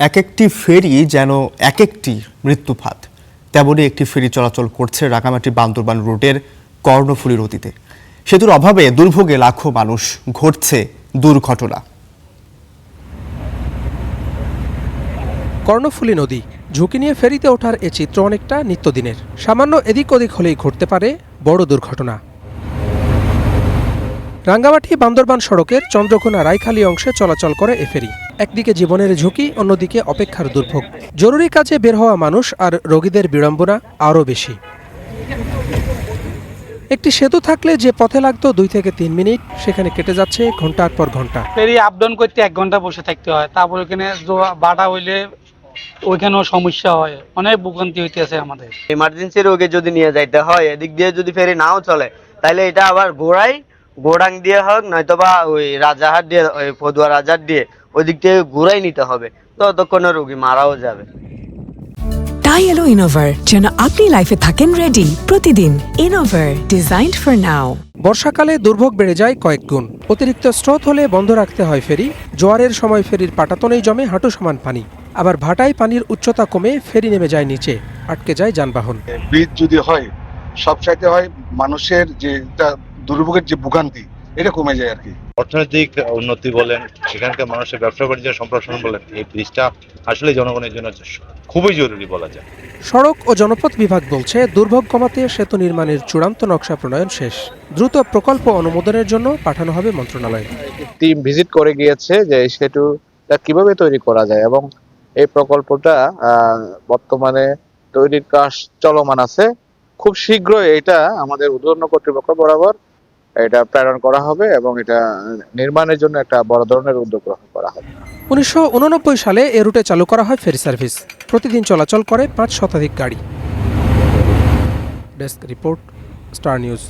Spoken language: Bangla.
এক একটি ফেরি যেন এক একটি মৃত্যুফাত, তেমনই একটি ফেরি চলাচল করছে রাঙামাটি বান্দরবান রুটের কর্ণফুলী নদীতে। সেতুর অভাবে দুর্ভোগে লাখো মানুষ, ঘটছে দুর্ঘটনা। কর্ণফুলী নদী, ঝুঁকি নিয়ে ফেরিতে ওঠার এ চিত্র অনেকটা নিত্যদিনের। সামান্য এদিক ওদিক হলেই ঘটতে পারে বড় দুর্ঘটনা। রাঙ্গামাটি বান্দরবান সড়কের চন্দ্রকোনা রায়খালী অংশে চলাচল করে এ ফেরি। একদিকে জীবনের ঝুঁকি, অন্যদিকে অপেক্ষার দুর্ভোগ। জরুরি কাজে বের হওয়া মানুষ আর রোগীদের বিড়ম্বনা আরও বেশি। একটি সেতু থাকলে যে পথে লাগতো 2 থেকে 3 মিনিট, সেখানে কেটে যাচ্ছে ঘন্টার পর ঘন্টা। ফেরি আপ ডাউন করতে 1 ঘন্টা বসে থাকতে হয়। তারপর ওখানে বাটা হইলে ওইখানেও সমস্যা হয়, অনেক ভোগান্তি হইতেছে আমাদের। ইমার্জেন্সি রোগে যদি নিয়ে যাইতে হয়, এদিক দিয়ে যদি ফেরি নাও চলে, তাহলে এটা আবার গোড়াং দিয়ে হোক, নয়তোবা ওই রাজাহাট দিয়ে, ওই ফদুয়া রাজাহাট দিয়ে ওই দিক থেকে ঘুরাই নিতে হবে। ততক্ষণে রোগী মারাও যাবে। টাই এলো ইনোভার, যেন আপনি লাইফে থাকেন রেডি প্রতিদিন। Innova, designed for now. বর্ষাকালে দুর্ভোগ বেড়ে যায় কয়েক গুণ। অতিরিক্ত স্রোত হলে বন্ধ রাখতে হয় ফেরি। জোয়ারের সময় ফেরির পাটাতনেই জমে হাঁটু সমান পানি। আবার ভাটায় পানির উচ্চতা কমে ফেরি নেমে যায় নিচে, আটকে যায় যানবাহন। ব্রিজ যদি হয়, সব সাইতে হয়, মানুষের যে দুর্ভোগের যে ভোগান্তি, এটা কমে যায় আর কি। অর্থনৈতিক উন্নতি বলেন, সেখানকার মানুষের ব্যবসা বাণিজ্য সম্প্রসারণ বলেন, এই ব্রিজটা আসলে জনগণের জন্য খুবই জরুরি বলা যায়। সড়ক ও জনপথ বিভাগ বলছে, দুর্ভোগ কমাতে সেতু নির্মাণের চূড়ান্ত নকশা প্রণয়ন শেষ। দ্রুত প্রকল্প অনুমোদনের জন্য পাঠানো হবে মন্ত্রণালয়ে। টিম ভিজিট করে গিয়েছে যে এই সেতুটা কিভাবে তৈরি করা যায়, এবং এই প্রকল্পটা বর্তমানে তৈরির কাজ চলমান আছে। খুব শীঘ্রই এটা আমাদের ঊর্ধ্বতন কর্তৃপক্ষ বরাবর এটা প্রেরণ করা হবে এবং এটা নির্মাণের জন্য একটা বড় ধরনের উদ্যোগ গ্রহণ করা হবে। 1989 সালে এ রুটে চালু করা হয় ফেরি সার্ভিস। প্রতিদিন চলাচল করে 5 শতাধিক গাড়ি। Desk report, star news.